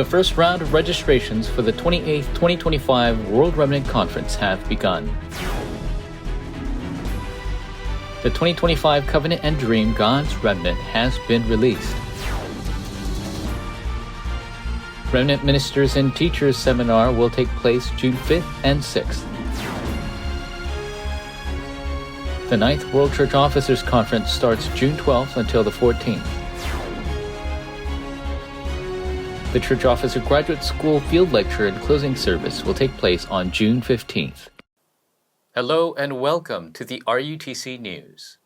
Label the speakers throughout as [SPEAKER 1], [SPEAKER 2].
[SPEAKER 1] The first round of registrations for the 28th 2025 World Remnant Conference have begun. The 2025 Covenant and Dream God's Remnant has been released. Remnant Ministers and Teachers Seminar will take place June 5th and 6th. The 9th World Church Officers Conference starts June 12th until the 14th. The Church Officer Graduate School Field Lecture and Closing Service will take place on June 15th. Hello and welcome to the RUTC News.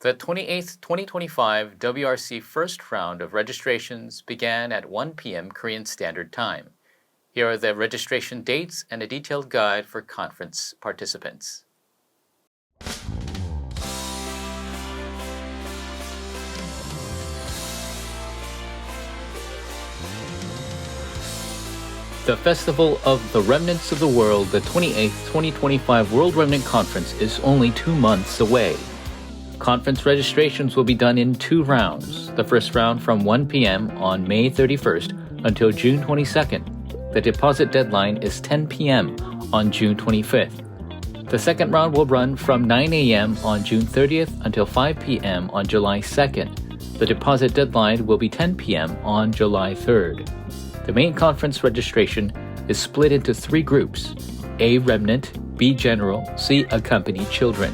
[SPEAKER 1] The 28th 2025 WRC first round of registrations began at 1 p.m. Korean Standard Time. Here are the registration dates and a detailed guide for conference participants. The Festival of the Remnants of the World, the 28th 2025 World Remnant Conference, is only 2 months away. Conference registrations will be done in 2 rounds. The first round from 1 p.m. on May 31st until June 22nd. The deposit deadline is 10 p.m. on June 25th. The second round will run from 9 a.m. on June 30th until 5 p.m. on July 2nd. The deposit deadline will be 10 p.m. on July 3rd. The main conference registration is split into 3 groups: A Remnant, B General, C Accompanied Children.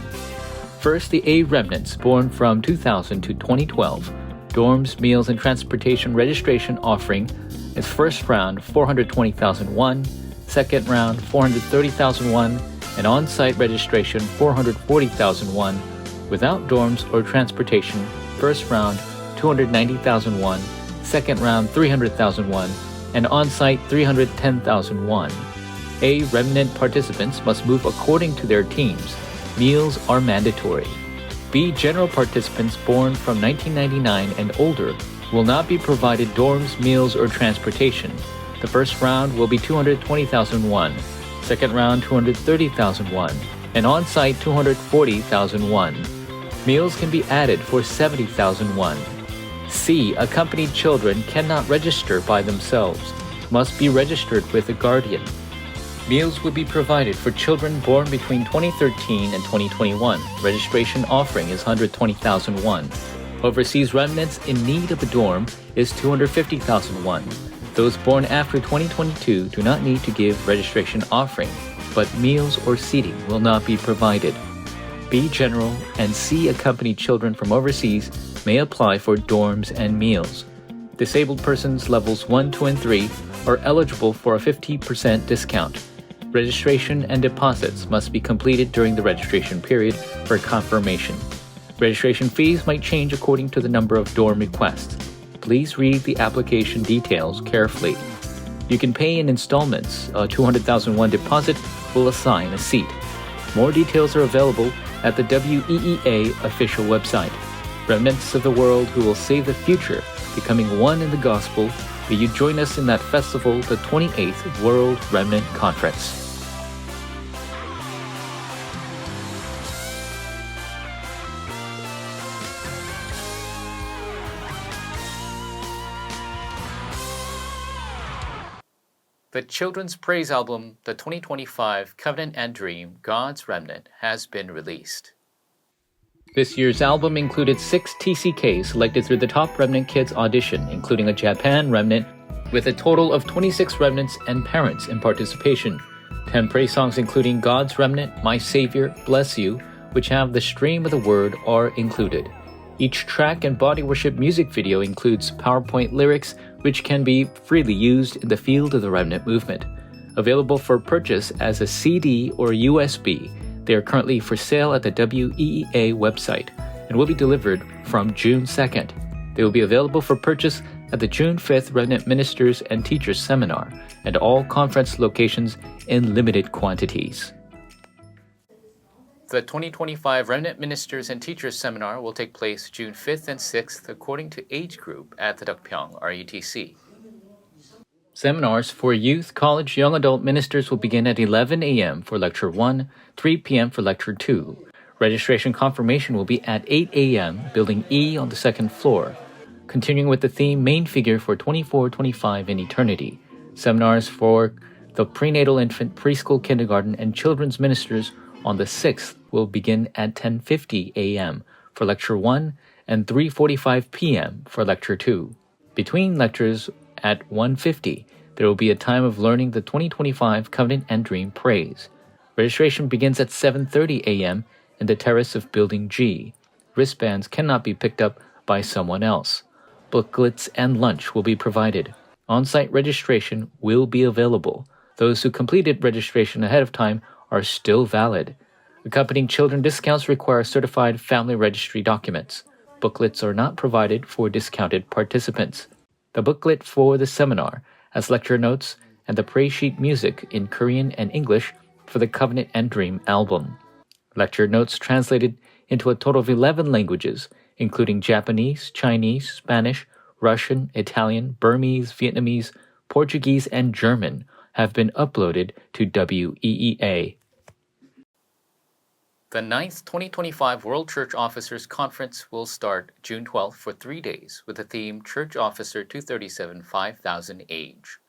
[SPEAKER 1] First, the A Remnants born from 2000 to 2012. Dorms, meals, and transportation registration offering is first round 420,000 won, second round 430,000 won, and on-site registration 440,000 won. Without dorms or transportation, first round 290,000 won, second round 300,000 won, and on-site 310,000 won. A Remnant participants must move according to their teams. Meals are mandatory. B General participants born from 1999 and older will not be provided dorms, meals, or transportation. The first round will be 220,000 won, second round 230,000 won, and on-site 240,000 won. Meals can be added for 70,000 won. C Accompanied children cannot register by themselves, must be registered with a guardian. Meals will be provided for children born between 2013 and 2021. Registration offering is 120,000 won. Overseas remnants in need of a dorm is 250,000 won. Those born after 2022 do not need to give registration offering, but meals or seating will not be provided. B General and C Accompanied children from overseas may apply for dorms and meals. Disabled persons levels 1, 2, and 3 are eligible for a 50% discount. Registration and deposits must be completed during the registration period for confirmation. Registration fees might change according to the number of dorm requests. Please read the application details carefully. You can pay in installments. A 200,000 won deposit will assign a seat. More details are available at the WEEA official website. Remnants of the world who will save the future, becoming one in the gospel, may you join us in that festival, the 28th World Remnant Conference. The children's praise album, the 2025 Covenant and Dream God's Remnant, has been released. This year's album included 6 TCKs selected through the Top Remnant Kids audition, including a Japan Remnant, with a total of 26 remnants and parents in participation. 10 praise songs including God's Remnant, My Savior, Bless You, which have the stream of the word, are included. Each track and body worship music video includes PowerPoint lyrics, which can be freely used in the field of the Remnant movement. Available for purchase as a CD or USB, they are currently for sale at the WEEA website and will be delivered from June 2nd. They will be available for purchase at the June 5th Remnant Ministers and Teachers Seminar and all conference locations in limited quantities. The 2025 Remnant Ministers and Teachers Seminar will take place June 5th and 6th according to age group at the Deokpyeong RUTC. Seminars for youth, college, young adult ministers will begin at 11 a.m. for Lecture 1, 3 p.m. for Lecture 2. Registration confirmation will be at 8 a.m., Building E on the 2nd floor. Continuing with the theme Main Figure for 24-25 in Eternity, seminars for the prenatal infant, preschool, kindergarten, and children's ministers on the 6th will begin at 10:50 a.m. for Lecture 1 and 3:45 p.m. for Lecture 2. Between lectures at 1:50, there will be a time of learning the 2025 Covenant and Dream Praise. Registration begins at 7:30 a.m. in the terrace of Building G. Wristbands cannot be picked up by someone else. Booklets and lunch will be provided. On-site registration will be available. Those who completed registration ahead of time are still valid. Accompanying children discounts require certified family registry documents. Booklets are not provided for discounted participants. The booklet for the seminar has lecture notes and the praise sheet music in Korean and English for the Covenant and Dream album. Lecture notes translated into a total of 11 languages, including Japanese, Chinese, Spanish, Russian, Italian, Burmese, Vietnamese, Portuguese, and German, have been uploaded to WEEA. The 9th 2025 World Church Officers Conference will start June 12th for 3 days with the theme Church Officer 237 5000 Age.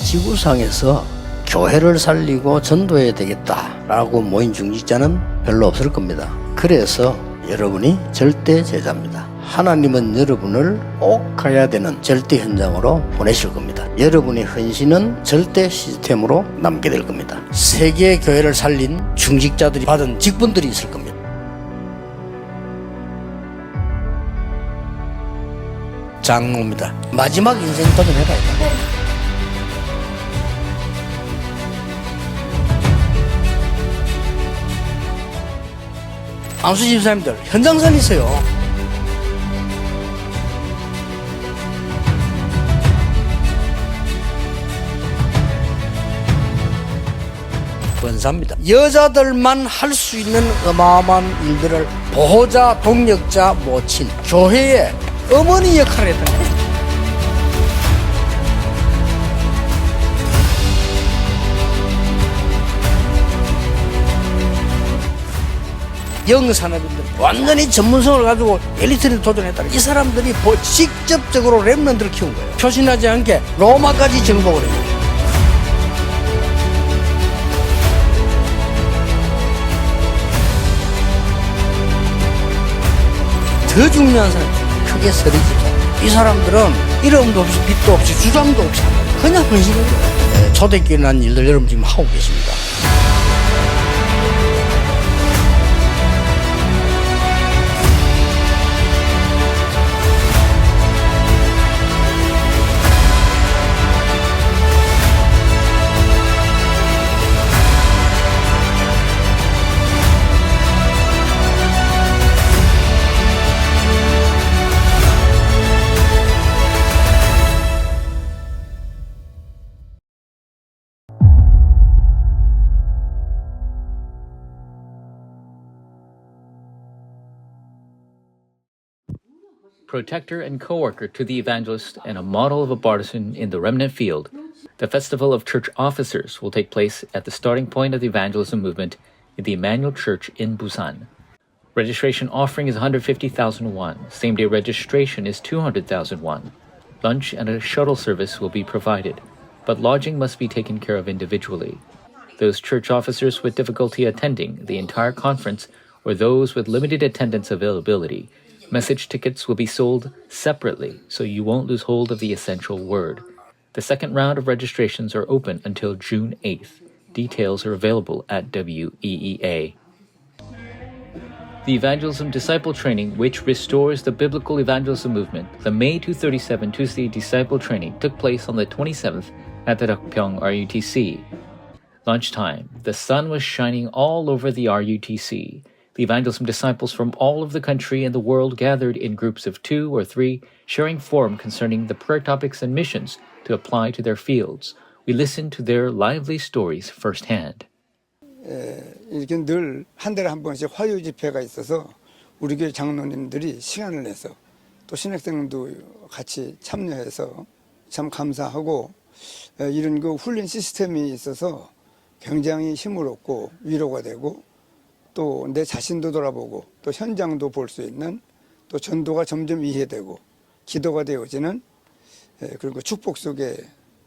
[SPEAKER 2] 지구상에서 교회를 살리고 전도해야 되겠다라고 모인 중직자는 별로 없을 겁니다. 그래서 여러분이 절대 제자입니다. 하나님은 여러분을 꼭 가야 되는 절대 현장으로 보내실 겁니다. 여러분의 헌신은 절대 시스템으로 남게 될 겁니다. 세계 교회를 살린 중직자들이 받은 직분들이 있을 겁니다. 장로입니다. 마지막 인생 도전해봐야 됩니다. 안수 집사님들 현장 살리세요. 권사입니다. 여자들만 할 수 있는 어마어마한 일들을 보호자, 동력자, 모친, 교회의 어머니 역할을 했던 거예요. 영산업인들 완전히 전문성을 가지고 엘리트를 도전했다. 이 사람들이 직접적으로 렘넌트를 키운 거예요. 표신하지 않게 로마까지 정복을 해요. 더 중요한 사람 크게 서리집사. 이 사람들은 이름도 없이 빛도 없이 주장도 없이 그냥 헌신을 해요. 초대교회라는 일들 여러분 지금 하고 계십니다.
[SPEAKER 1] Protector and co-worker to the evangelist and a model of a partisan in the remnant field, the Festival of Church Officers will take place at the starting point of the evangelism movement in the Emmanuel Church in Busan. Registration offering is 150,000 won. Same-day registration is 200,000 won. Lunch and a shuttle service will be provided, but lodging must be taken care of individually. Those church officers with difficulty attending the entire conference or those with limited attendance availability, message tickets will be sold separately so you won't lose hold of the essential word. The second round of registrations are open until June 8th. Details are available at WEEA. The Evangelism Disciple Training, which restores the biblical evangelism movement, the May 237 Tuesday Disciple Training took place on the 27th at the Rutc RUTC. Lunchtime, the sun was shining all over the RUTC. The evangelism disciples from all over the country and the world gathered in groups of 2 or 3, sharing forum concerning the prayer topics and missions to apply to their fields. We listened to their lively stories firsthand.
[SPEAKER 3] 이렇게 늘 한 달에 한 번씩 화요 집회가 있어서 우리 교회 장로님들이 시간을 내서 또 신학생도 같이 참여해서 참 감사하고 이런 그 훈련 시스템이 있어서 굉장히 힘을 얻고 위로가 되고 또 내 자신도 돌아보고 또 현장도 볼 수 있는 또 전도가 점점 이해되고 기도가 되어지는 그리고 축복 속에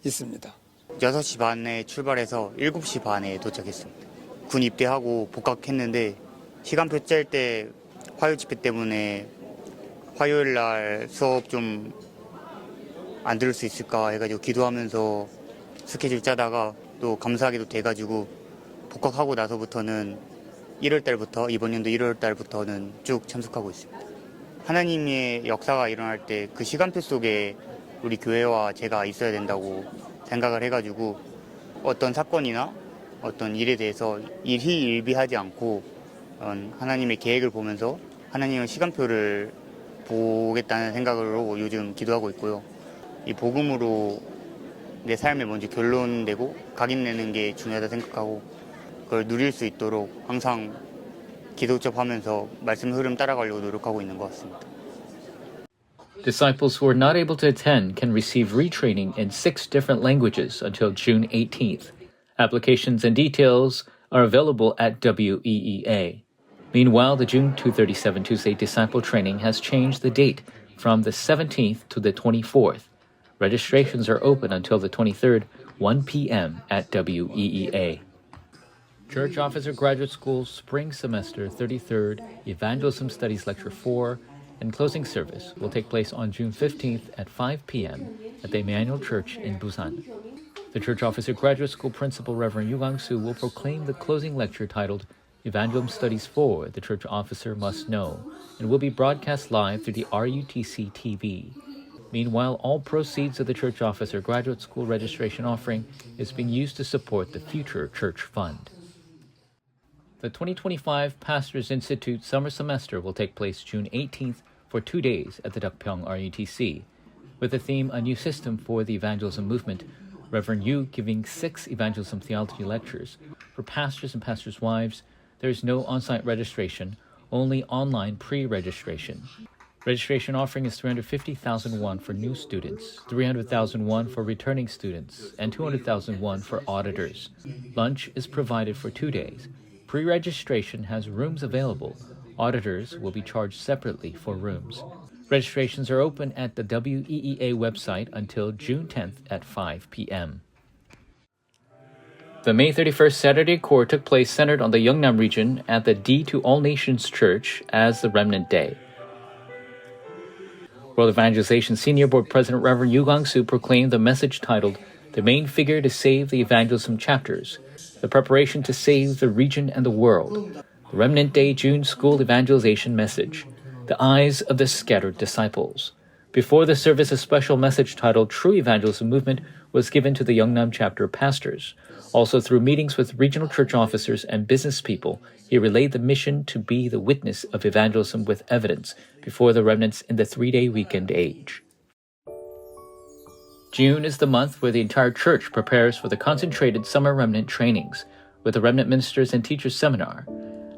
[SPEAKER 3] 있습니다.
[SPEAKER 4] 6시 반에 출발해서 7시 반에 도착했습니다. 군 입대하고 복학했는데 시간표 짤 때 화요 집회 때문에 화요일 날 수업 좀 안 들을 수 있을까 해가지고 기도하면서 스케줄 짜다가 또 감사하게도 돼가지고 복학하고 나서부터는 1월 달부터 이번 연도 1월 달부터는 쭉 참석하고 있습니다. 하나님의 역사가 일어날 때 그 시간표 속에 우리 교회와 제가 있어야 된다고 생각을 해가지고 어떤 사건이나 어떤 일에 대해서 일희일비하지 않고 하나님의 계획을 보면서 하나님의 시간표를 보겠다는 생각으로 요즘 기도하고 있고요. 이 복음으로 내 삶에 먼저 결론 내고 각인 내는 게 중요하다 생각하고 그걸 누릴 수 있도록 항상 기도접하면서 말씀 흐름 따라가려고 노력하고 있는 것 같습니다.
[SPEAKER 1] Disciples who are not able to attend can receive retraining in 6 different languages until June 18th. Applications and details are available at WEEA. Meanwhile, the June 237 Tuesday Disciple Training has changed the date from the 17th to the 24th. Registrations are open until the 23rd, 1 p.m. at WEEA. Church Officer Graduate School Spring Semester 33rd Evangelism Studies Lecture 4 and closing service will take place on June 15th at 5 p.m. at the Emmanuel Church in Busan. The Church Officer Graduate School Principal Reverend Yu Gang-soo will proclaim the closing lecture titled Evangelism Studies 4, The Church Officer Must Know, and will be broadcast live through the RUTC TV. Meanwhile, all proceeds of the Church Officer Graduate School registration offering is being used to support the Future Church Fund. The 2025 Pastors Institute Summer Semester will take place June 18th for 2 days at the Deokpyeong RUTC. With the theme A New System for the Evangelism Movement, Reverend Yu giving 6 evangelism theology lectures. For pastors and pastors' wives, there is no on-site registration, only online pre-registration. Registration offering is 350,000 won for new students, 300,000 won for returning students, and 200,000 won for auditors. Lunch is provided for 2 days. Pre-registration has rooms available. Auditors will be charged separately for rooms. Registrations are open at the WEEA website until June 10th at 5 p.m. The May 31st Saturday Choir took place centered on the Yeongnam region at the D to All Nations Church as the Remnant Day. World Evangelization Senior Board President Reverend Yu Gang-soo proclaimed the message titled The Main Figure to Save the Evangelism Chapters, the preparation to save the region and the world, the Remnant Day June School Evangelization Message, the Eyes of the Scattered Disciples. Before the service, a special message titled True Evangelism Movement was given to the Yeongnam chapter pastors. Also, through meetings with regional church officers and business people, he relayed the mission to be the witness of evangelism with evidence before the remnants in the 3-day weekend age. June is the month where the entire church prepares for the concentrated summer remnant trainings, with the remnant ministers and teachers seminar,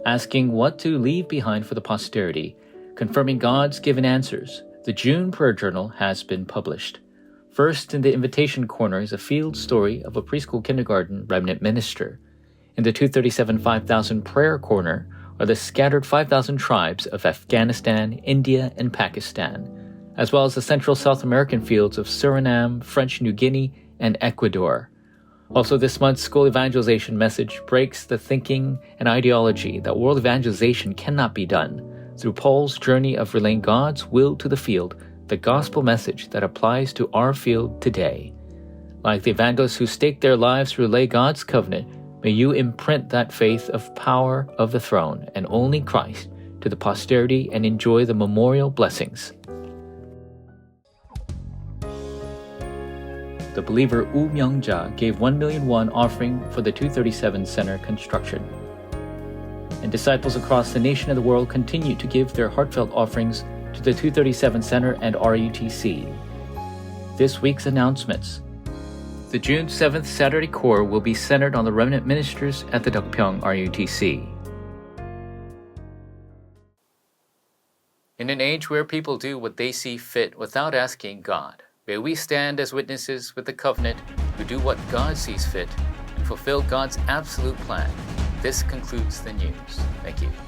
[SPEAKER 1] asking what to leave behind for the posterity, confirming God's given answers. The June Prayer Journal has been published. First in the invitation corner is a field story of a preschool kindergarten remnant minister. In the 237 5000 prayer corner are the scattered 5,000 tribes of Afghanistan, India, and Pakistan, as well as the Central South American fields of Suriname, French New Guinea, and Ecuador. Also, this month's school evangelization message breaks the thinking and ideology that world evangelization cannot be done through Paul's journey of relaying God's will to the field, the gospel message that applies to our field today. Like the evangelists who stake their lives to relay God's covenant, may you imprint that faith of power of the throne and only Christ to the posterity and enjoy the memorial blessings. The believer Woo Myung-ja gave 1 million won offering for the 237 Center construction. And disciples across the nation and the world continue to give their heartfelt offerings to the 237 Center and RUTC. This week's announcements. The June 7th Saturday Choir will be centered on the remnant ministers at the Deokpyeong RUTC. In an age where people do what they see fit without asking God, may we stand as witnesses with the covenant who do what God sees fit and fulfill God's absolute plan. This concludes the news. Thank you.